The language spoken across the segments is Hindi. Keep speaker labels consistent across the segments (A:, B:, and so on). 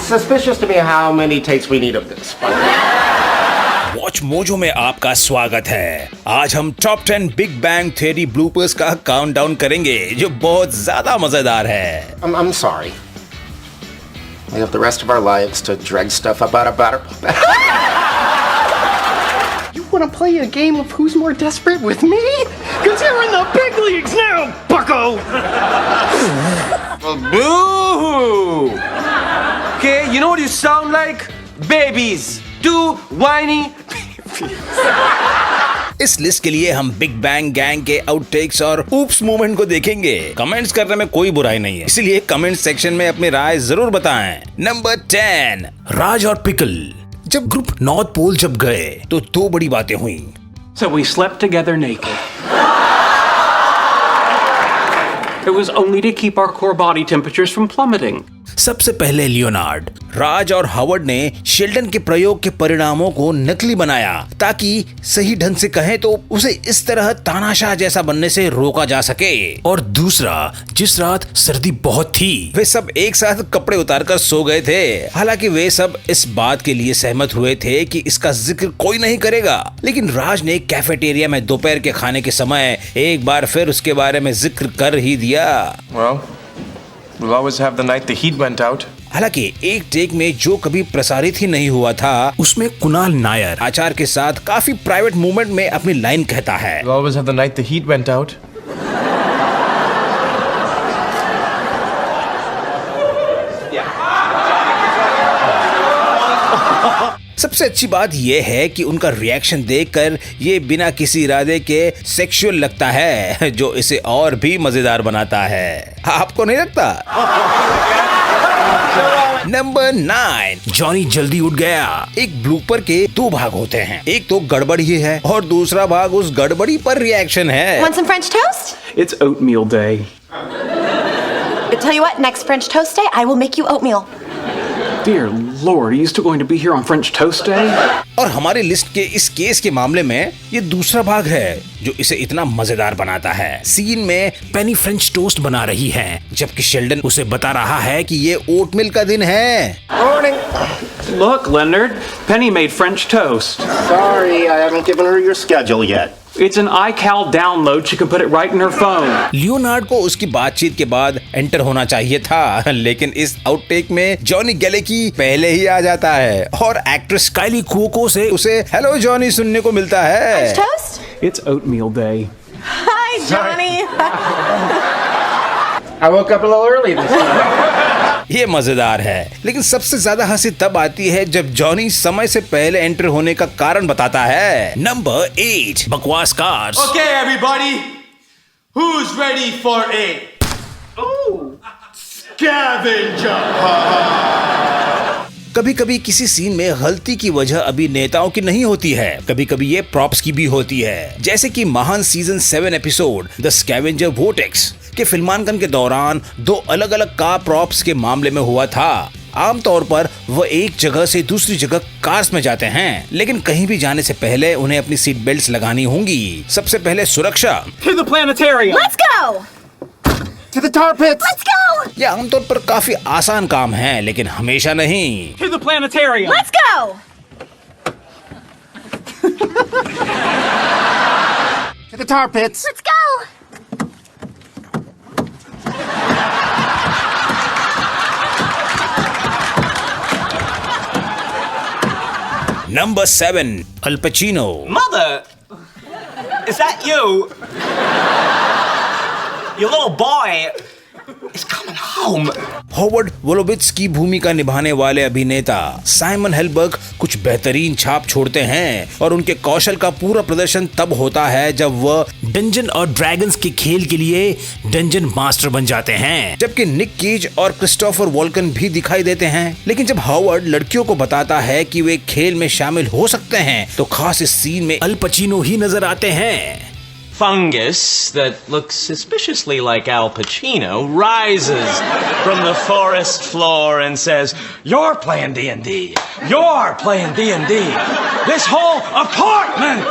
A: suspicious to me how many takes we need of this.
B: Watch mojo में आपका स्वागत है। आज हम top 10 big bang theory bloopers का काउंटडाउन करेंगे जो बहुत ज्यादा मजेदार है।
A: I'm sorry. We have the rest of our lives to drag stuff up out of butter.
C: You want to play a game of who's more desperate with me? Because you're in the big leagues now, bucko!
D: Boo-hoo! Okay, you know what you sound like? Babies. Two whiny
B: इस लिस्ट के लिए हम बिग बैंग गैंग के आउटटेक्स और ऊप्स मूवमेंट को देखेंगे। कमेंट्स करने में कोई बुराई नहीं है, इसलिए कमेंट सेक्शन में अपनी राय जरूर बताएं। नंबर 10, राज और पिकल। जब ग्रुप नॉर्थ पोल जब गए तो दो बड़ी बातें हुई।
E: So we slept together naked. It was only to keep our core body temperatures from plummeting.
B: सबसे पहले लियोनार्ड, राज और हावर्ड ने शेल्डन के प्रयोग के परिणामों को नकली बनाया ताकि सही ढंग से कहें तो उसे इस तरह तानाशाह जैसा बनने से रोका जा सके। और दूसरा, जिस रात सर्दी बहुत थी वे सब एक साथ कपड़े उतारकर सो गए थे। हालांकि वे सब इस बात के लिए सहमत हुए थे कि इसका जिक्र कोई नहीं करेगा, लेकिन राज ने कैफेटेरिया में दोपहर के खाने के समय एक बार फिर उसके बारे में जिक्र कर ही दिया।
D: Well, we'll always have the night the heat went out.
B: हालांकि एक टेक में जो कभी प्रसारित ही नहीं हुआ था उसमें कुणाल नायर आचार के साथ काफी प्राइवेट मूवमेंट में अपनी लाइन कहता है।
D: We'll always have the night the heat went out.
B: सबसे अच्छी बात यह है कि उनका रिएक्शन देखकर ये बिना किसी इरादे के सेक्सुअल लगता है, जो इसे और भी मजेदार बनाता है। आपको नहीं लगता? नंबर 9, जॉनी जल्दी उठ गया। एक ब्लूपर के दो भाग होते हैं, एक तो गड़बड़ ही है और दूसरा भाग उस गड़बड़ी पर रिएक्शन है।
F: Want some French toast?
E: It's oatmeal day.
F: I tell you what, next French toast day, I will make you oatmeal.
E: Dear Lord, are you still going to be here on French Toast Day?
B: और हमारी लिस्ट के इस केस के मामले में ये दूसरा भाग है जो इसे इतना मजेदार बनाता है। सीन में पेनी फ्रेंच टोस्ट बना रही है जबकि शेल्डन उसे बता रहा है कि ये ओटमील का दिन है।
A: Morning.
E: Look, Leonard, Penny made French toast.
A: Sorry, I haven't given her your schedule yet.
E: It's an iCal download. She can put it right in her phone.
B: Leonard को उसकी बातचीत के बाद एंटर होना चाहिए था, लेकिन इस आउटटेक में जॉनी गैलेकी पहले ही आ जाता है और एक्ट्रेस काइली कुओको से उसे हेलो जॉनी सुनने को मिलता है।
F: French toast?
E: It's oatmeal day.
F: Hi, Johnny.
A: I woke up a little early this morning.
B: ये मजेदार है, लेकिन सबसे ज्यादा हंसी तब आती है जब जॉनी समय से पहले एंटर होने का कारण बताता है। नंबर 8, बकवास cars.
G: Okay, everybody, who's ready for a scavenger?
B: कभी कभी किसी सीन में गलती की वजह अभिनेताओं की नहीं होती है, कभी कभी ये प्रॉप्स की भी होती है, जैसे कि महान season 7 episode the scavenger vortex के फिल्मांकन के दौरान दो अलग अलग कार प्रॉप्स के मामले में हुआ था। आमतौर पर वह एक जगह से दूसरी जगह कार्स में जाते हैं, लेकिन कहीं भी जाने से पहले उन्हें अपनी सीट बेल्ट्स लगानी होंगी। सबसे पहले सुरक्षा।
E: To the planetarium.
F: Let's go.
A: To the tar pits.
F: Let's go.
B: यह आमतौर पर काफी आसान काम है, लेकिन हमेशा नहीं।
E: To the planetarium.
F: Let's go.
A: To the tar pits.
F: Let's go.
B: Number 7, Al Pacino.
G: Mother, is that you? Your little boy is coming home.
B: Howard Wolowitz की भूमिका निभाने वाले अभिनेता साइमन हेलबर्ग कुछ बेहतरीन छाप छोड़ते हैं और उनके कौशल का पूरा प्रदर्शन तब होता है जब वह डंजन और ड्रैगन्स के खेल के लिए डंजन मास्टर बन जाते हैं, जबकि निक केज और क्रिस्टोफर वॉल्कन भी दिखाई देते हैं। लेकिन जब हॉवर्ड लड़कियों को बताता है कि वे खेल में शामिल हो सकते हैं तो खास इस सीन में अल पचिनो ही नजर आते हैं।
G: Fungus that looks suspiciously like Al Pacino rises from the forest floor and says, "You're playing D&D. You're playing D&D. This whole apartment."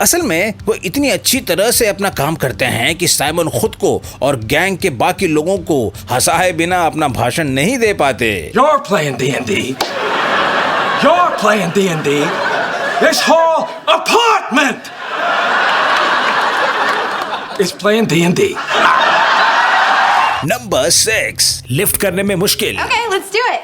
B: असल में वो इतनी अच्छी तरह से अपना काम करते हैं कि साइमन खुद को और गैंग के बाकी लोगों को हंसाए बिना अपना भाषण नहीं दे पाते।
G: You're playing D&D. You're playing D&D. This whole apartment is playing D&D.
B: Number 6, lift करने में मुश्किल।
F: Okay, let's do it.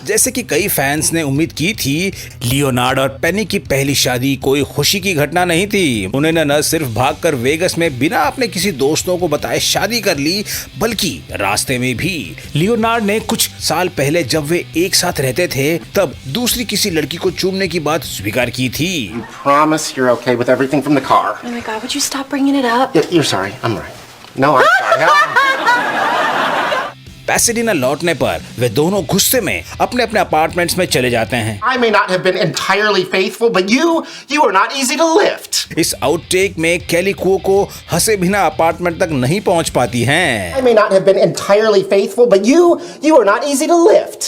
B: जैसे कि कई फैंस ने उम्मीद की थी, लियोनार्ड और पेनी की पहली शादी कोई खुशी की घटना नहीं थी। उन्होंने न सिर्फ भागकर वेगस में बिना अपने किसी दोस्तों को बताए शादी कर ली, बल्कि रास्ते में भी लियोनार्ड ने कुछ साल पहले जब वे एक साथ रहते थे तब दूसरी किसी लड़की को चूमने की बात स्वीकार की थी।
A: Promise you're okay with everything from the car.
F: Oh my God, would you stop bringing it up?
A: You're sorry. I'm right. No, I'm sorry.
B: पैसाडीना लौटने पर वे दोनों गुस्से में अपने अपने अपार्टमेंट्स में चले जाते हैं।
A: I may not have been entirely faithful, but you are not easy to lift.
B: इस आउटटेक में कैली को हंसे बिना अपार्टमेंट तक नहीं पहुंच पाती हैं।
A: I may not have been entirely faithful, but you are not easy to lift.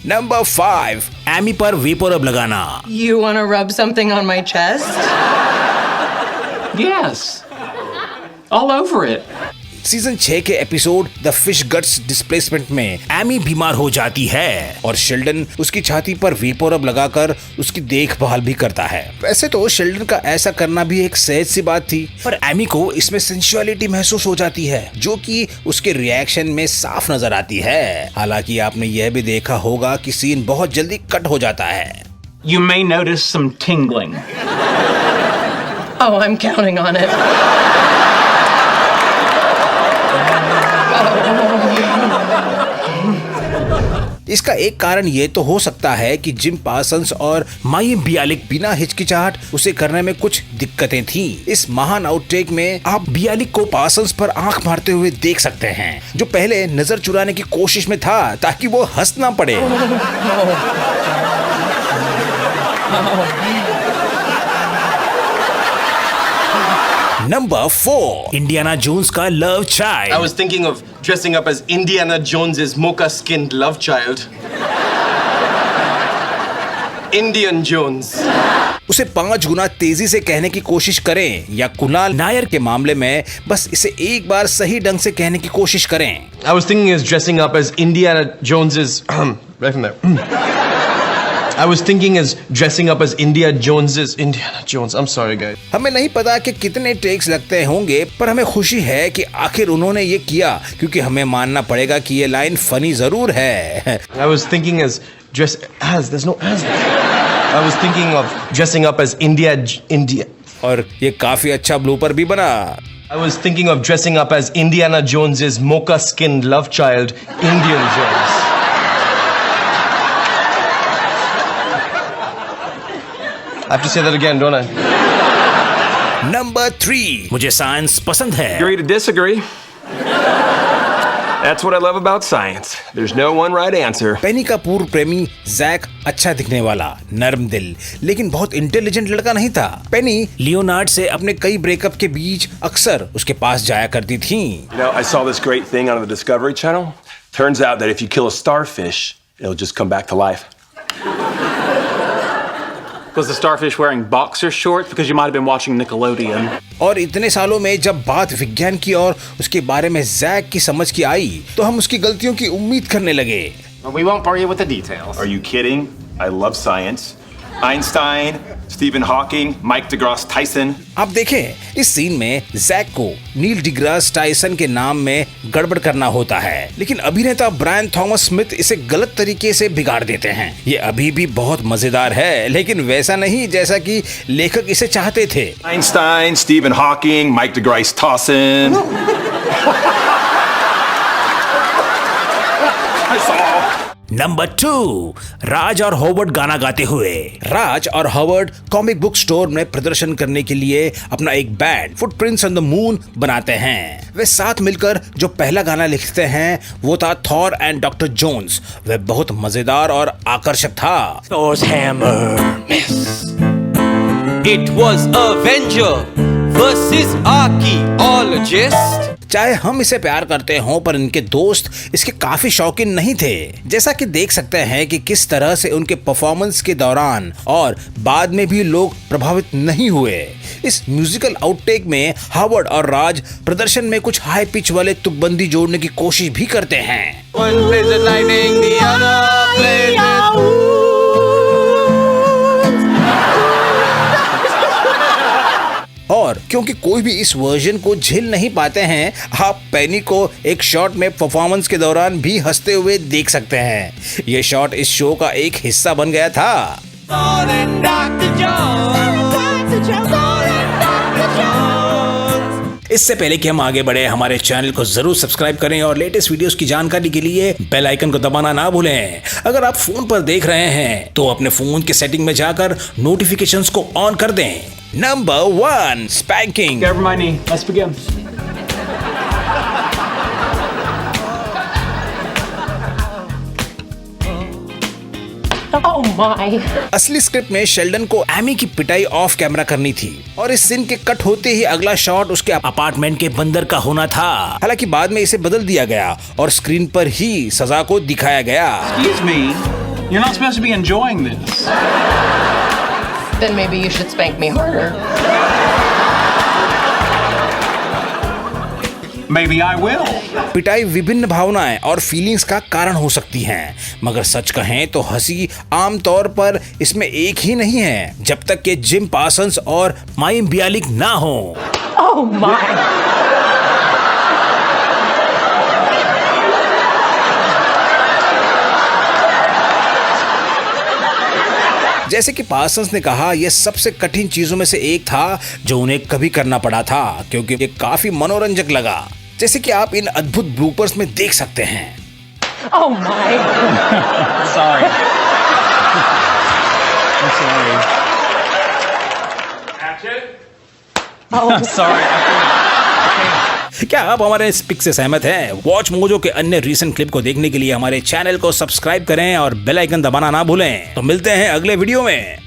B: Number 5, Amy पर वेपोरब लगाना।
H: You want to rub something on my chest?
E: Yes. All over it.
B: Season 6 के episode the fish guts displacement में एमी बीमार हो जाती है और शेल्डन उसकी छाती पर वेपोरब लगाकर उसकी देखभाल भी करता है। वैसे तो शेल्डन का ऐसा करना भी एक सहज सी बात थी, पर एमी को इसमें सेंसुअलिटी महसूस हो जाती है जो कि उसके रिएक्शन में साफ नजर आती है। हालांकि आपने यह भी देखा होगा कि सीन बहुत जल्दी कट हो जाता है।
E: You may notice some tingling.
H: Oh, I'm counting on it.
B: इसका एक कारण ये तो हो सकता है कि जिम पार्सन्स और माइम बियालिक बिना हिचकिचाहट उसे करने में कुछ दिक्कतें थीं। इस महान आउटटेक में आप बियालिक को पार्सन्स पर आंख मारते हुए देख सकते हैं, जो पहले नजर चुराने की कोशिश में था ताकि वो हंस ना पड़े। नंबर 4, इंडियाना जोन्स का love child.
I: I was thinking of dressing up as Indiana Jones's mocha-skinned love child. Indian Jones.
B: उसे 5 गुना तेजी से कहने की कोशिश करें या कुणाल नायर के मामले में बस इसे एक बार सही ढंग से कहने की कोशिश करें।
I: I was thinking of dressing up as Indiana Jones's right from there. I was thinking as dressing up as Indiana Jones. I'm sorry guys.
B: हमें नहीं पता कि कितने टेक्स लगते होंगे, पर हमें खुशी है कि आखिर उन्होंने ये किया, क्योंकि हमें मानना पड़ेगा कि ये लाइन फनी जरूर है।
I: I was thinking as there's no as. I was thinking of dressing up as India.
B: और ये काफी अच्छा ब्लूपर भी बना।
I: I was thinking of dressing up as Indiana Jones's mocha-skinned love child, Indian Jones. I have to say that again, don't I?
B: Number 3, मुझे साइंस पसंद है।
D: Agree to disagree. That's what I love about science. There's no one right answer.
B: पेनी का पूर्व प्रेमी जैक अच्छा दिखने वाला, नर्म दिल, लेकिन बहुत इंटेलिजेंट लड़का नहीं था। पेनी लियोनार्ड से अपने कई ब्रेकअप के बीच अक्सर उसके पास जाया करती थी।
J: You know, I saw this great thing on the Discovery Channel. Turns out that if you kill a starfish, it'll just come back to life.
E: Was the starfish wearing boxer shorts? Because you might have been watching Nickelodeon.
B: और इतने सालों में जब बात विज्ञान की और उसके बारे में जैक की समझ की आई, तो हम उसकी गलतियों की उम्मीद करने लगे।
A: We won't bore you with the details.
J: Are you kidding? I love science. Einstein, Stephen Hawking, Mike deGrasse Tyson.
B: आप देखें, इस सीन में जैक को नील डिग्रास टाइसन के नाम में गड़बड़ करना होता है, लेकिन अभिनेता ब्रायन थॉमस स्मिथ इसे गलत तरीके से बिगाड़ देते हैं। ये अभी भी बहुत मजेदार है, लेकिन वैसा नहीं जैसा कि लेखक इसे चाहते थे।
J: Einstein, Stephen Hawking, Mike deGrasse Tyson.
B: Number 2, राज और हॉवर्ड गाना गाते हुए। राज और हॉवर्ड कॉमिक बुक स्टोर में प्रदर्शन करने के लिए अपना एक band footprints on the moon बनाते हैं। वे साथ मिलकर जो पहला गाना लिखते हैं वो था थॉर एंड डॉक्टर जोन्स। वह बहुत मजेदार और आकर्षक था।
G: Thor's hammer miss. It was Avenger.
D: versus archaeologist.
B: चाहे हम इसे प्यार करते हों, पर इनके दोस्त इसके काफी शौकीन नहीं थे। जैसा कि देख सकते हैं कि किस तरह से उनके परफॉर्मेंस के दौरान और बाद में भी लोग प्रभावित नहीं हुए। इस म्यूजिकल आउटटेक में हावर्ड और राज प्रदर्शन में कुछ हाई पिच वाले तुकबंदी जोड़ने की कोशिश भी करते हैं।
D: One plays with lightning, the other plays with...
B: और क्योंकि कोई भी इस वर्जन को झेल नहीं पाते हैं, आप पेनी को एक शॉट में परफॉर्मेंस के दौरान भी हंसते हुए देख सकते हैं। ये शॉट इस शो का एक हिस्सा बन गया था। इससे पहले कि हम आगे बढ़े, हमारे चैनल को जरूर सब्सक्राइब करें और लेटेस्ट वीडियोस की जानकारी के लिए बेल आइकन को दबाना ना भूलें। अगर आप फोन पर देख रहे हैं तो अपने फोन के सेटिंग में जाकर नोटिफिकेशंस को ऑन कर दें। Number 1, spanking.
E: Get over my knee. Let's begin.
H: Oh my.
B: असली स्क्रिप्ट में शेल्डन को एमी की पिटाई ऑफ कैमरा करनी थी और इस सीन के कट होते ही अगला शॉट उसके अपार्टमेंट के बंदर का होना था। हालांकि बाद में इसे बदल दिया गया और स्क्रीन पर ही सजा को दिखाया गया।
E: Excuse me. You're not supposed to be enjoying this.
H: Then maybe you should spank me harder.
E: Maybe I will.
B: पिटाई विभिन्न भावनाएं और फीलिंग्स का कारण हो सकती हैं, मगर सच कहें तो हंसी आमतौर पर इसमें एक ही नहीं है, जब तक कि जिम पार्सन्स और माइम बियालिक ना हो।
H: Oh my.
B: जैसे कि पार्सन्स ने कहा, यह सबसे कठिन चीजों में से एक था जो उन्हें कभी करना पड़ा था, क्योंकि ये काफी मनोरंजक लगा, जैसे कि आप इन अद्भुत ब्लूपर्स में देख सकते हैं।
H: Oh my.
E: Sorry. I'm sorry.
H: Oh,
E: Sorry.
B: क्या आप हमारे इस पिक से सहमत हैं? वॉच मोजो के अन्य रीसेंट क्लिप को देखने के लिए हमारे चैनल को सब्सक्राइब करें और बेल आइकन दबाना ना भूलें। तो मिलते हैं अगले वीडियो में।